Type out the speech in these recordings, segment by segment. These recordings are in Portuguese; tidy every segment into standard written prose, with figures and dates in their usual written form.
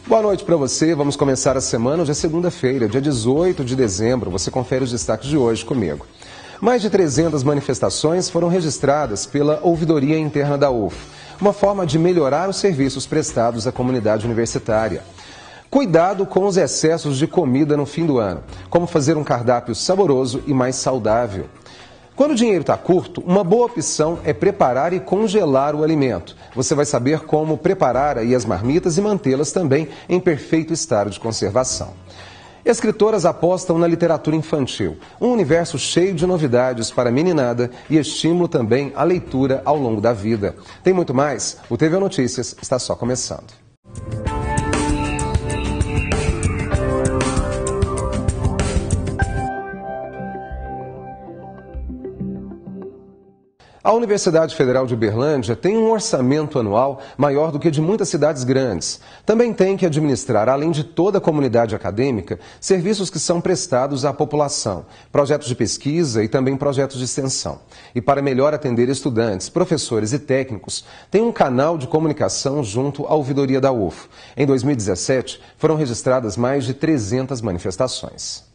Boa noite para você. Vamos começar a semana. Hoje é segunda-feira, dia 18 de dezembro. Você confere os destaques de hoje comigo. Mais de 300 manifestações foram registradas pela Ouvidoria Interna da UF, uma forma de melhorar os serviços prestados à comunidade universitária. Cuidado com os excessos de comida no fim do ano. Como fazer um cardápio saboroso e mais saudável. Quando o dinheiro está curto, uma boa opção é preparar e congelar o alimento. Você vai saber como preparar aí as marmitas e mantê-las também em perfeito estado de conservação. Escritoras apostam na literatura infantil, um universo cheio de novidades para a meninada e estímulo também à leitura ao longo da vida. Tem muito mais? O TV Notícias está só começando. A Universidade Federal de Uberlândia tem um orçamento anual maior do que de muitas cidades grandes. Também tem que administrar, além de toda a comunidade acadêmica, serviços que são prestados à população, projetos de pesquisa e também projetos de extensão. E para melhor atender estudantes, professores e técnicos, tem um canal de comunicação junto à ouvidoria da UF. Em 2017, foram registradas mais de 300 manifestações.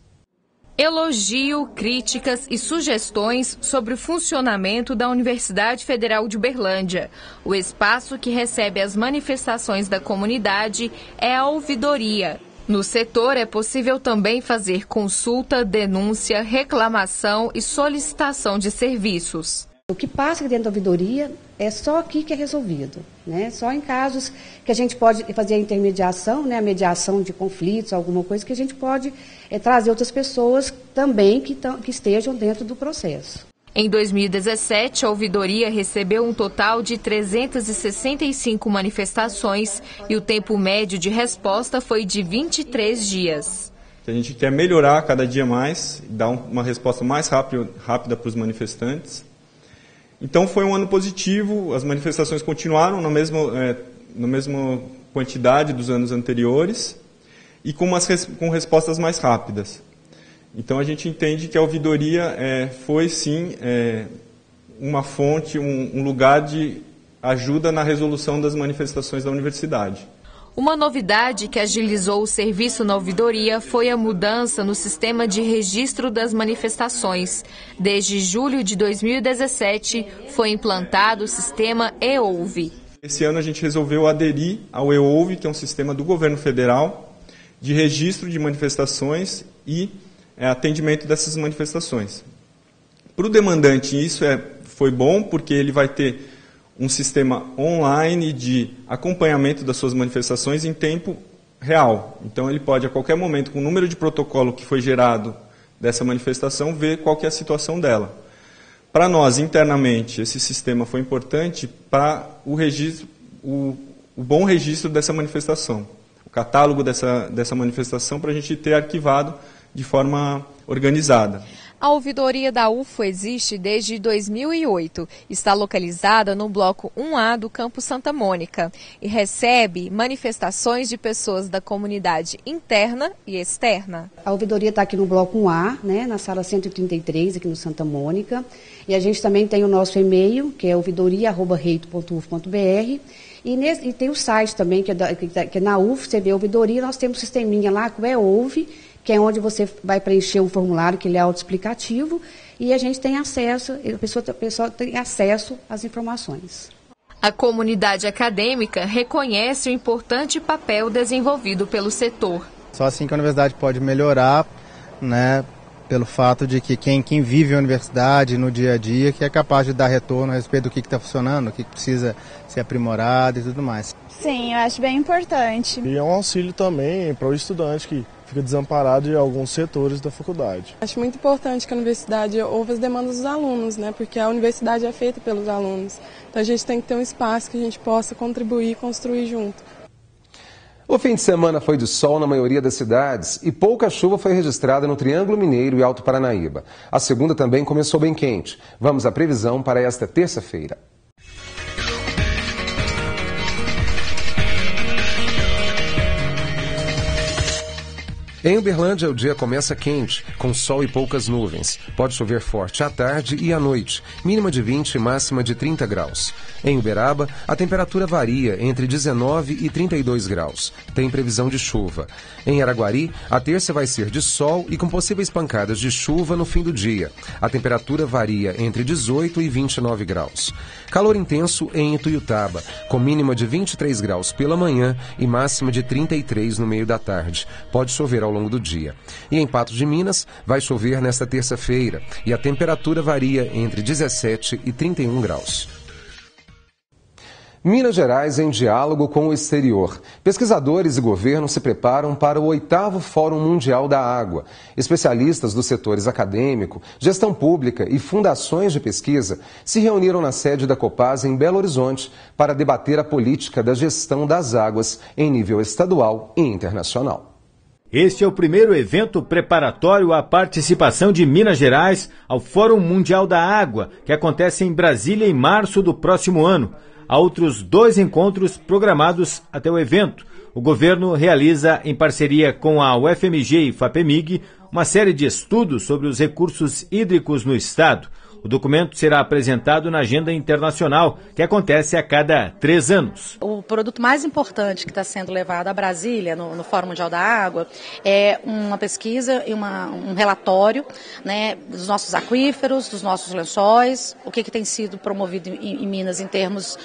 Elogio, críticas e sugestões sobre o funcionamento da Universidade Federal de Uberlândia. O espaço que recebe as manifestações da comunidade é a ouvidoria. No setor é possível também fazer consulta, denúncia, reclamação e solicitação de serviços. O que passa aqui dentro da ouvidoria é só aqui que é resolvido, né? Só em casos que a gente pode fazer a intermediação, né? A mediação de conflitos, alguma coisa que a gente pode trazer outras pessoas também que estejam dentro do processo. Em 2017, a ouvidoria recebeu um total de 365 manifestações e o tempo médio de resposta foi de 23 dias. A gente quer melhorar cada dia mais, dar uma resposta mais rápida para os manifestantes. Então foi um ano positivo, as manifestações continuaram na mesma quantidade dos anos anteriores e com respostas mais rápidas. Então a gente entende que a ouvidoria foi sim uma fonte, um lugar de ajuda na resolução das manifestações da universidade. Uma novidade que agilizou o serviço na ouvidoria foi a mudança no sistema de registro das manifestações. Desde julho de 2017, foi implantado o sistema eOuve. Esse ano a gente resolveu aderir ao eOuve, que é um sistema do governo federal de registro de manifestações e atendimento dessas manifestações. Para o demandante isso foi bom, porque ele vai ter um sistema online de acompanhamento das suas manifestações em tempo real. Então ele pode, a qualquer momento, com o número de protocolo que foi gerado dessa manifestação, ver qual que é a situação dela. Para nós, internamente, esse sistema foi importante para o bom registro dessa manifestação, o catálogo dessa manifestação, para a gente ter arquivado de forma organizada. A ouvidoria da UFO existe desde 2008. Está localizada no bloco 1A do Campus Santa Mônica e recebe manifestações de pessoas da comunidade interna e externa. A ouvidoria está aqui no bloco 1A, né, na sala 133, aqui no Santa Mônica. E a gente também tem o nosso e-mail, que é ouvidoria@reito.uf.br. E tem o site também, que é na UF, você vê a ouvidoria, nós temos um sisteminha lá, que é Ouve, que é onde você vai preencher um formulário que ele é autoexplicativo e a gente tem acesso, a pessoa tem acesso às informações. A comunidade acadêmica reconhece o importante papel desenvolvido pelo setor. Só assim que a universidade pode melhorar, né, pelo fato de que quem vive a universidade no dia a dia, que é capaz de dar retorno a respeito do que está funcionando, o que precisa ser aprimorado e tudo mais. Sim, eu acho bem importante. E é um auxílio também para o estudante que fica desamparado em alguns setores da faculdade. Acho muito importante que a universidade ouva as demandas dos alunos, né? Porque a universidade é feita pelos alunos. Então a gente tem que ter um espaço que a gente possa contribuir e construir junto. O fim de semana foi de sol na maioria das cidades e pouca chuva foi registrada no Triângulo Mineiro e Alto Paranaíba. A segunda também começou bem quente. Vamos à previsão para esta terça-feira. Em Uberlândia, o dia começa quente, com sol e poucas nuvens. Pode chover forte à tarde e à noite, mínima de 20 e máxima de 30 graus. Em Uberaba, a temperatura varia entre 19 e 32 graus. Tem previsão de chuva. Em Araguari, a terça vai ser de sol e com possíveis pancadas de chuva no fim do dia. A temperatura varia entre 18 e 29 graus. Calor intenso em Ituiutaba, com mínima de 23 graus pela manhã e máxima de 33 no meio da tarde. Pode chover ao longo do dia. E em Patos de Minas, vai chover nesta terça-feira e a temperatura varia entre 17 e 31 graus. Minas Gerais em diálogo com o exterior. Pesquisadores e governo se preparam para o 8º Fórum Mundial da Água. Especialistas dos setores acadêmico, gestão pública e fundações de pesquisa se reuniram na sede da Copasa em Belo Horizonte para debater a política da gestão das águas em nível estadual e internacional. Este é o primeiro evento preparatório à participação de Minas Gerais ao Fórum Mundial da Água, que acontece em Brasília em março do próximo ano. Há outros 2 encontros programados até o evento. O governo realiza, em parceria com a UFMG e FAPEMIG, uma série de estudos sobre os recursos hídricos no estado. O documento será apresentado na agenda internacional, que acontece a cada 3 anos. O produto mais importante que está sendo levado a Brasília, no Fórum Mundial da Água, é uma pesquisa e um relatório, né, dos nossos aquíferos, dos nossos lençóis, o que tem sido promovido em Minas em termos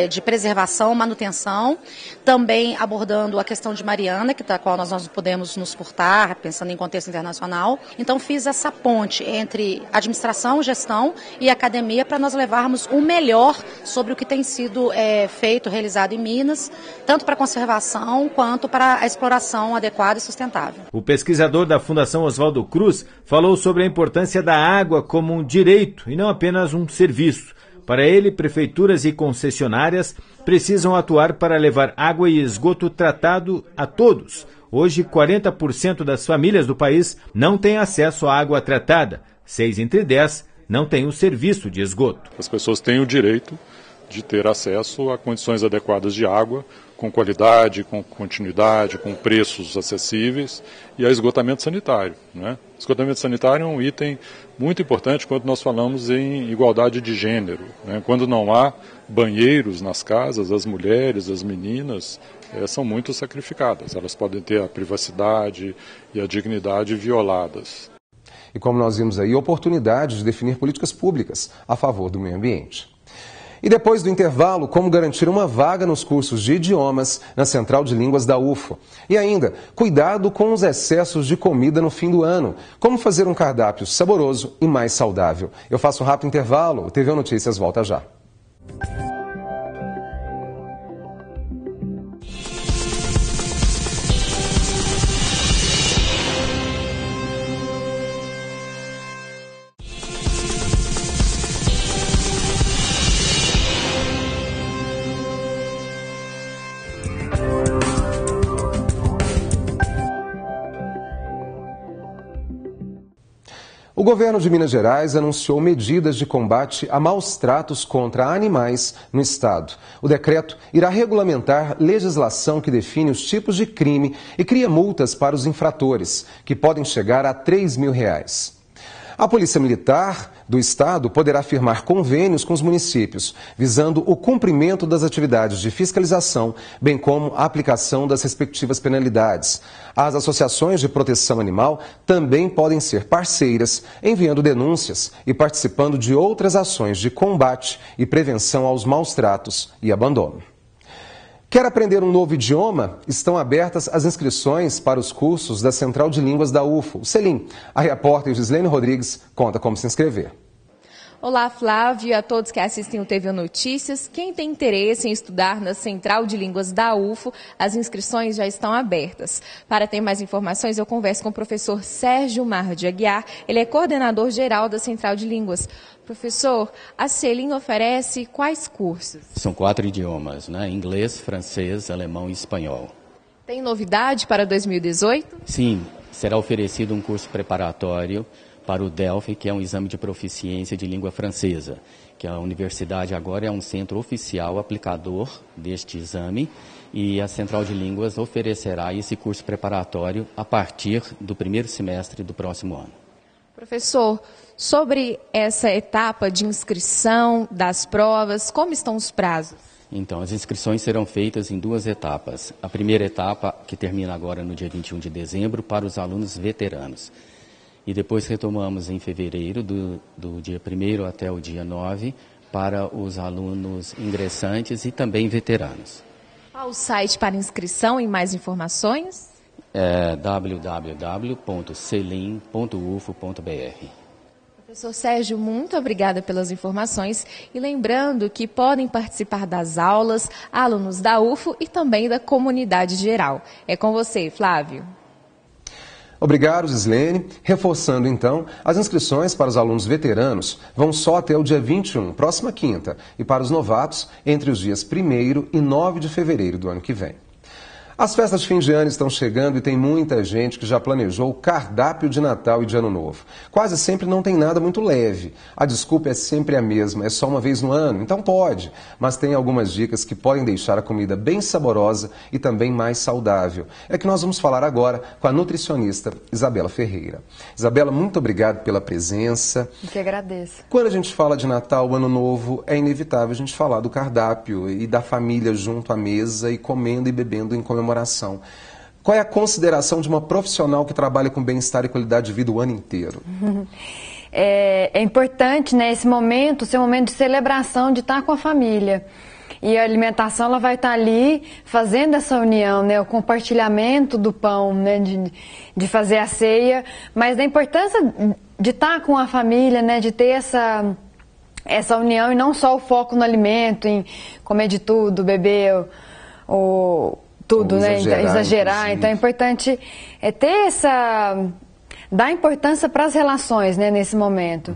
de preservação, manutenção, também abordando a questão de Mariana, da qual nós não podemos nos furtar, pensando em contexto internacional. Então fiz essa ponte entre administração, gestão e academia para nós levarmos o melhor sobre o que tem sido feito, realizado em Minas, tanto para a conservação quanto para a exploração adequada e sustentável. O pesquisador da Fundação Oswaldo Cruz falou sobre a importância da água como um direito e não apenas um serviço. Para ele, prefeituras e concessionárias precisam atuar para levar água e esgoto tratado a todos. Hoje, 40% das famílias do país não têm acesso à água tratada. 6 entre 10 não têm o serviço de esgoto. As pessoas têm o direito de ter acesso a condições adequadas de água, com qualidade, com continuidade, com preços acessíveis e a esgotamento sanitário, né? Esgotamento sanitário é um item muito importante quando nós falamos em igualdade de gênero, né? Quando não há banheiros nas casas, as mulheres, as meninas são muito sacrificadas. Elas podem ter a privacidade e a dignidade violadas. E como nós vimos aí, oportunidade de definir políticas públicas a favor do meio ambiente. E depois do intervalo, como garantir uma vaga nos cursos de idiomas na Central de Línguas da UFO. E ainda, cuidado com os excessos de comida no fim do ano. Como fazer um cardápio saboroso e mais saudável. Eu faço um rápido intervalo, o TV Notícias volta já. O governo de Minas Gerais anunciou medidas de combate a maus tratos contra animais no estado. O decreto irá regulamentar legislação que define os tipos de crime e cria multas para os infratores, que podem chegar a R$ 3.000. A Polícia Militar do Estado poderá firmar convênios com os municípios, visando o cumprimento das atividades de fiscalização, bem como a aplicação das respectivas penalidades. As associações de proteção animal também podem ser parceiras, enviando denúncias e participando de outras ações de combate e prevenção aos maus tratos e abandono. Quer aprender um novo idioma? Estão abertas as inscrições para os cursos da Central de Línguas da UFO, o CELIM. A repórter Gislene Rodrigues conta como se inscrever. Olá, Flávio, e a todos que assistem o TV Notícias. Quem tem interesse em estudar na Central de Línguas da UFO, as inscrições já estão abertas. Para ter mais informações, eu converso com o professor Sérgio Mar de Aguiar. Ele é coordenador geral da Central de Línguas. Professor, a CELIM oferece quais cursos? São 4 idiomas, né? Inglês, francês, alemão e espanhol. Tem novidade para 2018? Sim, será oferecido um curso preparatório para o DELF, que é um exame de proficiência de língua francesa, que a universidade agora é um centro oficial aplicador deste exame E a Central de Línguas oferecerá esse curso preparatório a partir do primeiro semestre do próximo ano. Professor, sobre essa etapa de inscrição das provas, como estão os prazos? Então, as inscrições serão feitas em 2 etapas. A primeira etapa, que termina agora no dia 21 de dezembro, para os alunos veteranos. E depois retomamos em fevereiro, do dia 1º até o dia 9, para os alunos ingressantes e também veteranos. Qual o site para inscrição e mais informações? É www.selim.ufo.br. Professor Sérgio, muito obrigada pelas informações e lembrando que podem participar das aulas alunos da UFO e também da comunidade geral. É com você, Flávio. Obrigado, Gislene. Reforçando, então, as inscrições para os alunos veteranos vão só até o dia 21, próxima quinta, e para os novatos, entre os dias 1º e 9 de fevereiro do ano que vem. As festas de fim de ano estão chegando e tem muita gente que já planejou o cardápio de Natal e de Ano Novo. Quase sempre não tem nada muito leve. A desculpa é sempre a mesma, é só uma vez no ano, então pode. Mas tem algumas dicas que podem deixar a comida bem saborosa e também mais saudável. É que nós vamos falar agora com a nutricionista Isabela Ferreira. Isabela, muito obrigado pela presença. Eu que agradeço. Quando a gente fala de Natal, Ano Novo, é inevitável a gente falar do cardápio e da família junto à mesa e comendo e bebendo em comemoração. Qual é a consideração de uma profissional que trabalha com bem-estar e qualidade de vida o ano inteiro? É importante, né, esse momento ser um momento de celebração, de estar com a família. E a alimentação ela vai estar ali fazendo essa união, né, o compartilhamento do pão, né, de fazer a ceia, mas da importância de estar com a família, né, de ter essa união e não só o foco no alimento, em comer de tudo, beber tudo, né? Exagerar. Então é importante ter dar importância para as relações, né, nesse momento.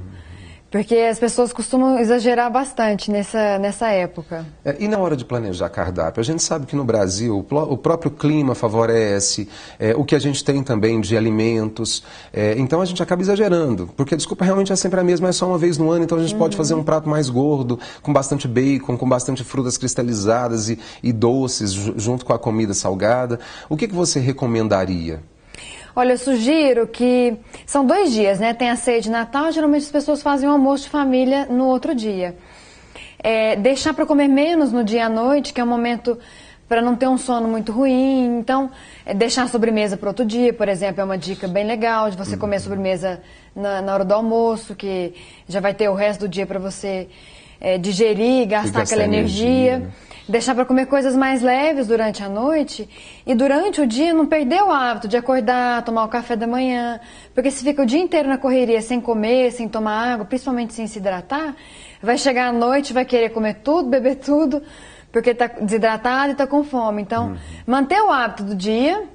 Porque as pessoas costumam exagerar bastante nessa época. E na hora de planejar cardápio, a gente sabe que no Brasil o próprio clima favorece, o que a gente tem também de alimentos, então a gente acaba exagerando, porque a desculpa realmente é sempre a mesma, é só uma vez no ano, então a gente pode fazer um prato mais gordo, com bastante bacon, com bastante frutas cristalizadas e doces, junto com a comida salgada. O que você recomendaria? Olha, eu sugiro que são 2 dias, né? Tem a ceia de Natal, geralmente as pessoas fazem um almoço de família no outro dia. Deixar para comer menos no dia à noite, que é um momento para não ter um sono muito ruim. Então, deixar a sobremesa para outro dia, por exemplo, é uma dica bem legal de você comer a sobremesa na hora do almoço, que já vai ter o resto do dia para você digerir, gastar aquela energia. Né? Deixar para comer coisas mais leves durante a noite e durante o dia não perder o hábito de acordar, tomar o café da manhã, porque se fica o dia inteiro na correria sem comer, sem tomar água, principalmente sem se hidratar, vai chegar à noite, vai querer comer tudo, beber tudo, porque está desidratado e está com fome. Então, manter o hábito do dia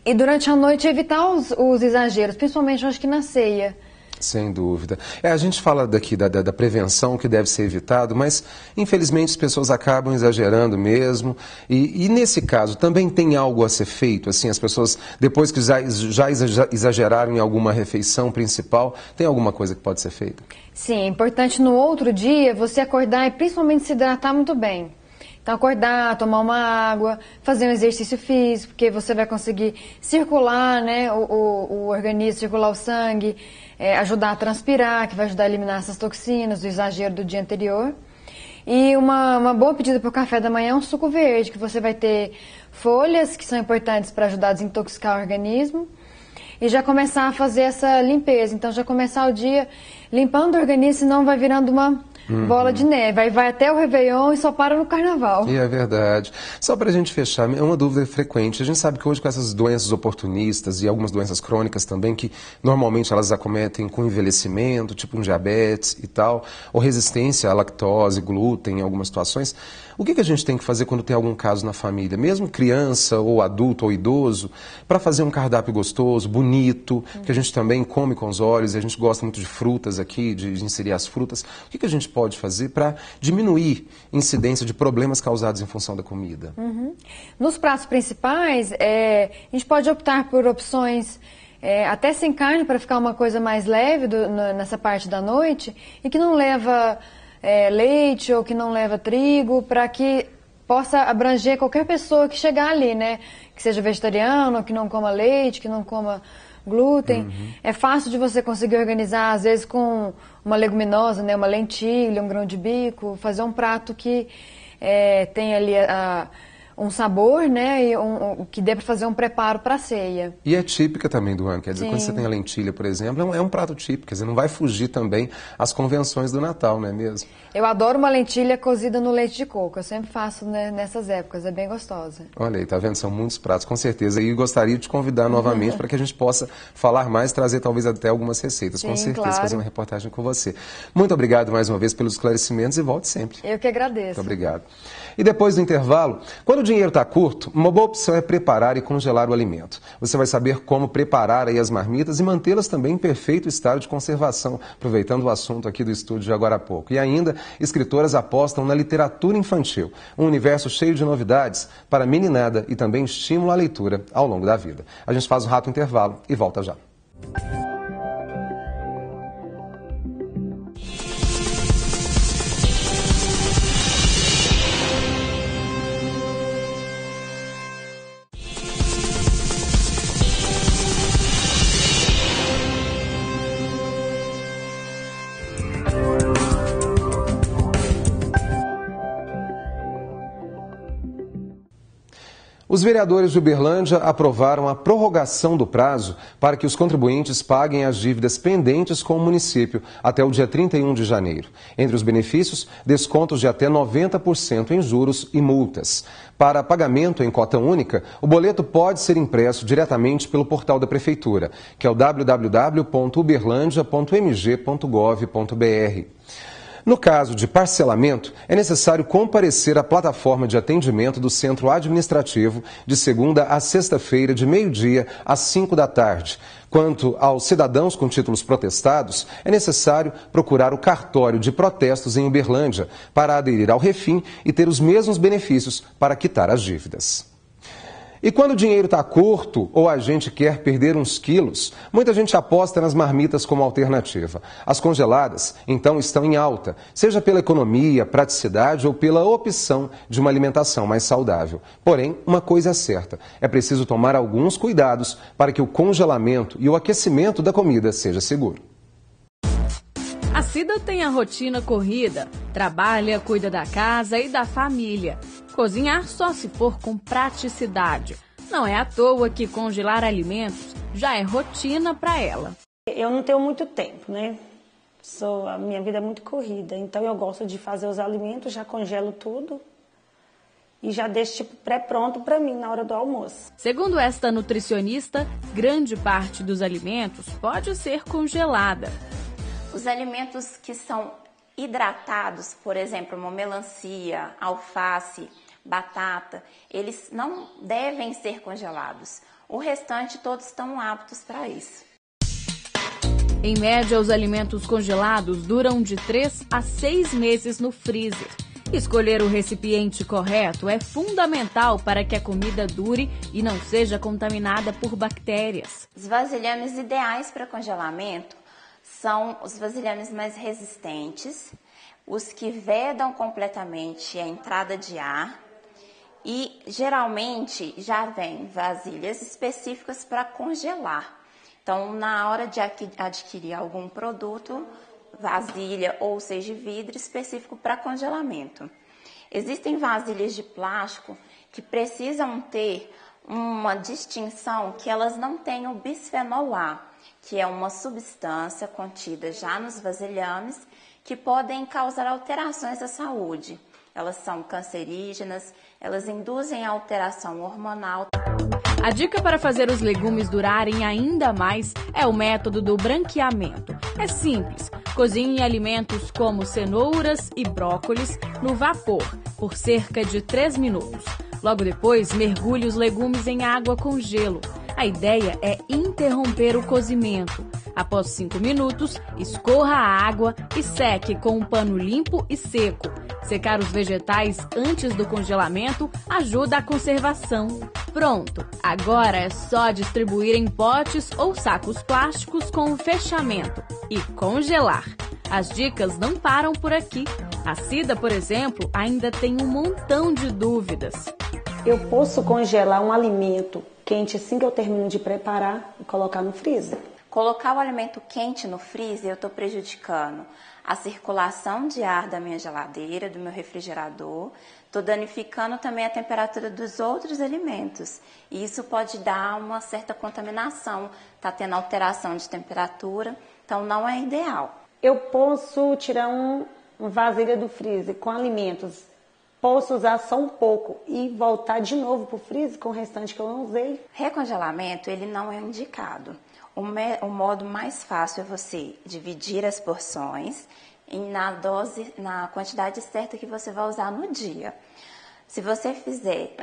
e durante a noite evitar os exageros, principalmente eu acho que na ceia. Sem dúvida. A gente fala daqui da prevenção que deve ser evitado, mas infelizmente as pessoas acabam exagerando mesmo. E nesse caso, também tem algo a ser feito? Assim, as pessoas, depois que já exageraram em alguma refeição principal, tem alguma coisa que pode ser feita? Sim, é importante no outro dia você acordar e principalmente se hidratar muito bem. Então, acordar, tomar uma água, fazer um exercício físico, porque você vai conseguir circular, né, o organismo, circular o sangue, ajudar a transpirar, que vai ajudar a eliminar essas toxinas do exagero do dia anterior. E uma boa pedida para o café da manhã é um suco verde, que você vai ter folhas que são importantes para ajudar a desintoxicar o organismo e já começar a fazer essa limpeza. Então, já começar o dia limpando o organismo, senão vai virando uma bola de neve, vai até o Réveillon e só para no Carnaval. E é verdade. Só para a gente fechar, é uma dúvida frequente. A gente sabe que hoje com essas doenças oportunistas e algumas doenças crônicas também, que normalmente elas acometem com envelhecimento, tipo um diabetes e tal, ou resistência à lactose, glúten em algumas situações, o que a gente tem que fazer quando tem algum caso na família, mesmo criança ou adulto ou idoso, para fazer um cardápio gostoso, bonito, que a gente também come com os olhos, e a gente gosta muito de frutas aqui, de inserir as frutas. O que a gente pode fazer para diminuir a incidência de problemas causados em função da comida? Nos pratos principais, a gente pode optar por opções até sem carne, para ficar uma coisa mais leve nessa parte da noite, e que não leva leite ou que não leva trigo, para que possa abranger qualquer pessoa que chegar ali, né? Que seja vegetariano, que não coma leite, que não coma glúten. É fácil de você conseguir organizar, às vezes com uma leguminosa, né? Uma lentilha, um grão de bico, fazer um prato que tem ali um sabor, né, e que dê para fazer um preparo para a ceia. E é típica também do ano, quer dizer, Sim. quando você tem a lentilha, por exemplo, é um prato típico, quer dizer, não vai fugir também às convenções do Natal, não é mesmo? Eu adoro uma lentilha cozida no leite de coco, eu sempre faço, né, nessas épocas, é bem gostosa. Olha aí, tá vendo? São muitos pratos, com certeza. E gostaria de te convidar novamente para que a gente possa falar mais, trazer talvez até algumas receitas, Sim, com certeza, claro. fazer uma reportagem com você. Muito obrigado mais uma vez pelos esclarecimentos e volte sempre. Eu que agradeço. Muito obrigado. E depois do intervalo, quando o dinheiro está curto, uma boa opção é preparar e congelar o alimento. Você vai saber como preparar aí as marmitas e mantê-las também em perfeito estado de conservação, aproveitando o assunto aqui do estúdio de agora há pouco. E ainda, escritoras apostam na literatura infantil, um universo cheio de novidades para a meninada e também estímulo à leitura ao longo da vida. A gente faz um rápido intervalo e volta já. Os vereadores de Uberlândia aprovaram a prorrogação do prazo para que os contribuintes paguem as dívidas pendentes com o município até o dia 31 de janeiro. Entre os benefícios, descontos de até 90% em juros e multas. Para pagamento em cota única, o boleto pode ser impresso diretamente pelo portal da Prefeitura, que é o www.uberlandia.mg.gov.br. No caso de parcelamento, é necessário comparecer à plataforma de atendimento do Centro Administrativo de segunda a sexta-feira, de meio-dia às 5 da tarde. Quanto aos cidadãos com títulos protestados, é necessário procurar o cartório de protestos em Uberlândia para aderir ao Refim e ter os mesmos benefícios para quitar as dívidas. E quando o dinheiro está curto ou a gente quer perder uns quilos, muita gente aposta nas marmitas como alternativa. As congeladas, então, estão em alta, seja pela economia, praticidade ou pela opção de uma alimentação mais saudável. Porém, uma coisa é certa, é preciso tomar alguns cuidados para que o congelamento e o aquecimento da comida seja seguro. A Cida tem a rotina corrida, trabalha, cuida da casa e da família. Cozinhar só se for com praticidade. Não é à toa que congelar alimentos já é rotina para ela. Eu não tenho muito tempo, né? A minha vida é muito corrida, então eu gosto de fazer os alimentos, já congelo tudo e já deixo pré-pronto para mim na hora do almoço. Segundo esta nutricionista, grande parte dos alimentos pode ser congelada. Os alimentos que são hidratados, por exemplo, uma melancia, alface, batata, eles não devem ser congelados. O restante todos estão aptos para isso. Em média, os alimentos congelados duram de 3 a 6 meses no freezer. Escolher o recipiente correto é fundamental para que a comida dure e não seja contaminada por bactérias. Os vasilhames ideais para congelamento são os vasilhames mais resistentes, os que vedam completamente a entrada de ar e geralmente já vem vasilhas específicas para congelar. Então, na hora de adquirir algum produto, vasilha ou seja vidro específico para congelamento. Existem vasilhas de plástico que precisam ter uma distinção que elas não tenham bisfenol A, que é uma substância contida já nos vasilhames que podem causar alterações à saúde. Elas são cancerígenas, elas induzem a alteração hormonal. A dica para fazer os legumes durarem ainda mais é o método do branqueamento. É simples, cozinhe alimentos como cenouras e brócolis no vapor por cerca de 3 minutos. Logo depois, mergulhe os legumes em água com gelo. A ideia é interromper o cozimento. Após 5 minutos, escorra a água e seque com um pano limpo e seco. Secar os vegetais antes do congelamento ajuda a conservação. Pronto! Agora é só distribuir em potes ou sacos plásticos com fechamento e congelar. As dicas não param por aqui. A Cida, por exemplo, ainda tem um montão de dúvidas. Eu posso congelar um alimento quente assim que eu termino de preparar e colocar no freezer? Colocar o alimento quente no freezer, eu estou prejudicando a circulação de ar da minha geladeira, do meu refrigerador, estou danificando também a temperatura dos outros alimentos. E isso pode dar uma certa contaminação, está tendo alteração de temperatura, então não é ideal. Eu posso tirar uma vasilha do freezer com alimentos, posso usar só um pouco e voltar de novo para o freezer com o restante que eu não usei? Recongelamento, ele não é indicado. O modo mais fácil é você dividir as porções na quantidade certa que você vai usar no dia. Se você fizer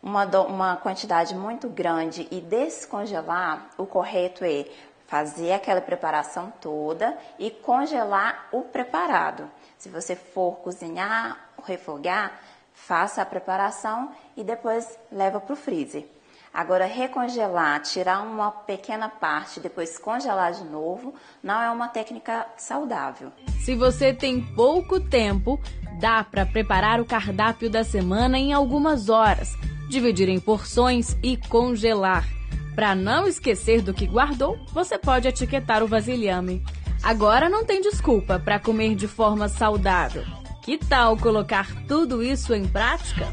uma quantidade muito grande e descongelar, o correto é fazer aquela preparação toda e congelar o preparado. Se você for cozinhar, refogar, faça a preparação e depois leva para o freezer. Agora, recongelar, tirar uma pequena parte e depois congelar de novo, não é uma técnica saudável. Se você tem pouco tempo, dá para preparar o cardápio da semana em algumas horas, dividir em porções e congelar. Para não esquecer do que guardou, você pode etiquetar o vasilhame. Agora não tem desculpa para comer de forma saudável. Que tal colocar tudo isso em prática?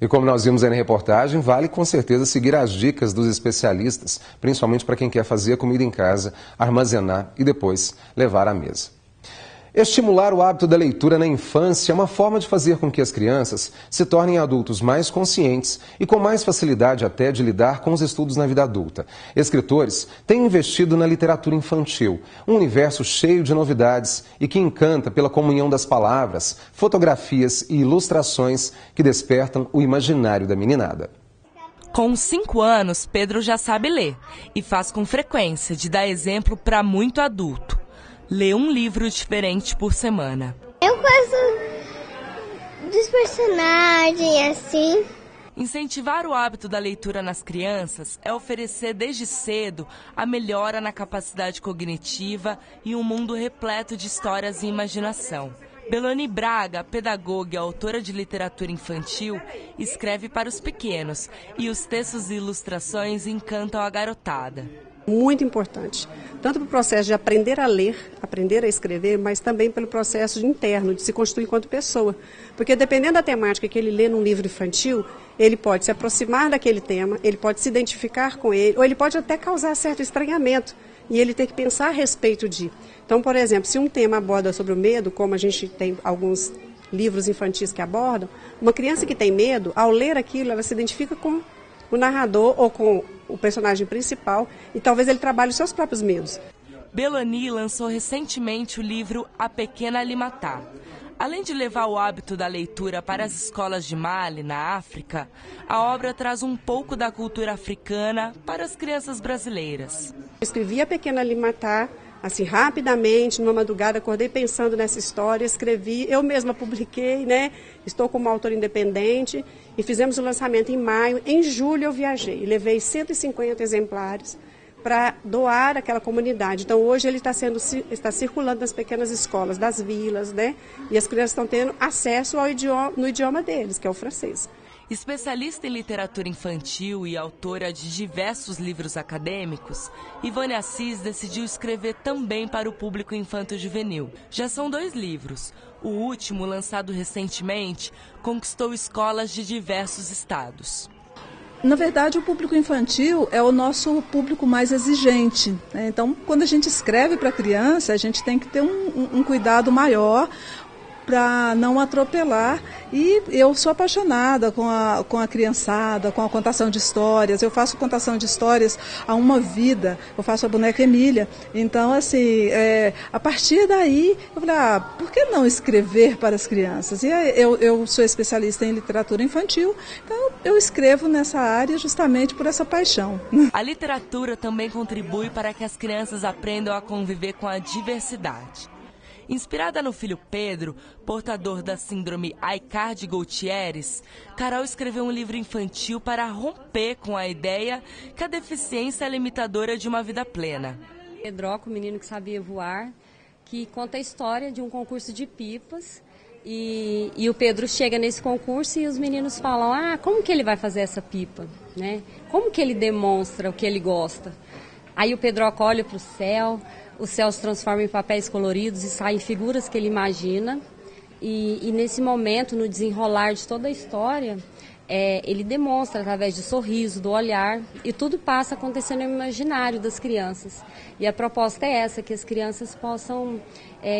E como nós vimos aí na reportagem, vale com certeza seguir as dicas dos especialistas, principalmente para quem quer fazer a comida em casa, armazenar e depois levar à mesa. Estimular o hábito da leitura na infância é uma forma de fazer com que as crianças se tornem adultos mais conscientes e com mais facilidade até de lidar com os estudos na vida adulta. Escritores têm investido na literatura infantil, um universo cheio de novidades e que encanta pela comunhão das palavras, fotografias e ilustrações que despertam o imaginário da meninada. Com 5 anos, Pedro já sabe ler e faz com frequência de dar exemplo para muito adulto. Lê um livro diferente por semana. Eu gosto dos personagens, assim. Incentivar o hábito da leitura nas crianças é oferecer desde cedo a melhora na capacidade cognitiva e um mundo repleto de histórias e imaginação. Beloni Braga, pedagoga e autora de literatura infantil, escreve para os pequenos e os textos e ilustrações encantam a garotada. Muito importante, tanto para o processo de aprender a ler, aprender a escrever, mas também pelo processo interno, de se constituir enquanto pessoa. Porque dependendo da temática que ele lê num livro infantil, ele pode se aproximar daquele tema, ele pode se identificar com ele, ou ele pode até causar certo estranhamento, e ele ter que pensar a respeito de. Então, por exemplo, se um tema aborda sobre o medo, como a gente tem alguns livros infantis que abordam, uma criança que tem medo, ao ler aquilo, ela se identifica com o narrador ou com o personagem principal e talvez ele trabalhe os seus próprios medos. Beloni lançou recentemente o livro A Pequena Limatá. Além de levar o hábito da leitura para as escolas de Mali, na África, a obra traz um pouco da cultura africana para as crianças brasileiras. Eu escrevi A Pequena Limatá, assim, rapidamente, numa madrugada, acordei pensando nessa história, escrevi, eu mesma publiquei, né? Estou como autora independente e fizemos o lançamento em maio. Em julho eu viajei e levei 150 exemplares para doar àquela comunidade. Então hoje ele está circulando nas pequenas escolas das vilas, né? E as crianças estão tendo acesso no idioma deles, que é o francês. Especialista em literatura infantil e autora de diversos livros acadêmicos, Ivone Assis decidiu escrever também para o público infanto-juvenil. Já são 2 livros. O último, lançado recentemente, conquistou escolas de diversos estados. Na verdade, o público infantil é o nosso público mais exigente, né? Então, quando a gente escreve para criança, a gente tem que ter um cuidado maior para não atropelar. E eu sou apaixonada com a criançada, com a contação de histórias. Eu faço contação de histórias há uma vida, eu faço a boneca Emília. Então, assim, a partir daí, eu falei, por que não escrever para as crianças? E eu sou especialista em literatura infantil, então eu escrevo nessa área justamente por essa paixão. A literatura também contribui para que as crianças aprendam a conviver com a diversidade. Inspirada no filho Pedro, portador da síndrome Aicardi-Goutieres, Carol escreveu um livro infantil para romper com a ideia que a deficiência é limitadora de uma vida plena. Pedroca, o menino que sabia voar, que conta a história de um concurso de pipas. E o Pedro chega nesse concurso e os meninos falam, como que ele vai fazer essa pipa? Né? Como que ele demonstra o que ele gosta? Aí o Pedroca olha para o céu se transforma em papéis coloridos e saem figuras que ele imagina. E nesse momento, no desenrolar de toda a história, ele demonstra através do sorriso, do olhar, e tudo passa acontecendo no imaginário das crianças. E a proposta é essa, que as crianças possam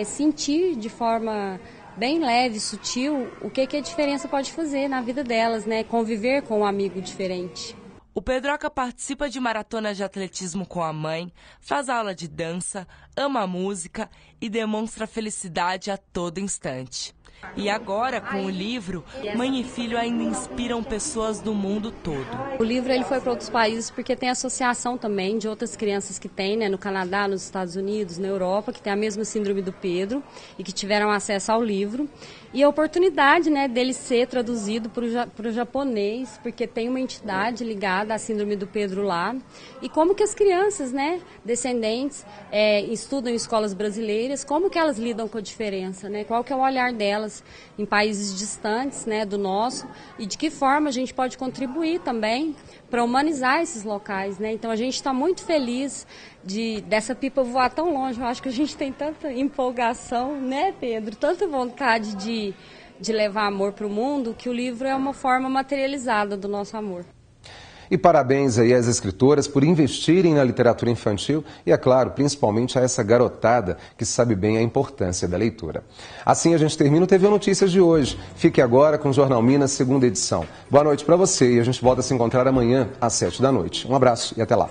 sentir de forma bem leve, sutil, o que a diferença pode fazer na vida delas, né? Conviver com um amigo diferente. O Pedroca participa de maratonas de atletismo com a mãe, faz aula de dança, ama a música e demonstra felicidade a todo instante. E agora, com o livro, mãe e filho ainda inspiram pessoas do mundo todo. O livro ele foi para outros países porque tem associação também de outras crianças que tem, né, no Canadá, nos Estados Unidos, na Europa, que tem a mesma síndrome do Pedro e que tiveram acesso ao livro. E a oportunidade, né, dele ser traduzido para o japonês, porque tem uma entidade ligada à síndrome do Pedro lá. E como que as crianças, né, descendentes, estudam em escolas brasileiras, como que elas lidam com a diferença, né? Qual que é o olhar delas em países distantes, né, do nosso, e de que forma a gente pode contribuir também para humanizar esses locais, né? Então a gente está muito feliz dessa pipa voar tão longe. Eu acho que a gente tem tanta empolgação, né, Pedro? Tanta vontade de levar amor para o mundo, que o livro é uma forma materializada do nosso amor. E parabéns aí às escritoras por investirem na literatura infantil e, é claro, principalmente a essa garotada que sabe bem a importância da leitura. Assim a gente termina o TV Notícias de hoje. Fique agora com o Jornal Minas, segunda edição. Boa noite para você e a gente volta a se encontrar amanhã às 7 da noite. Um abraço e até lá.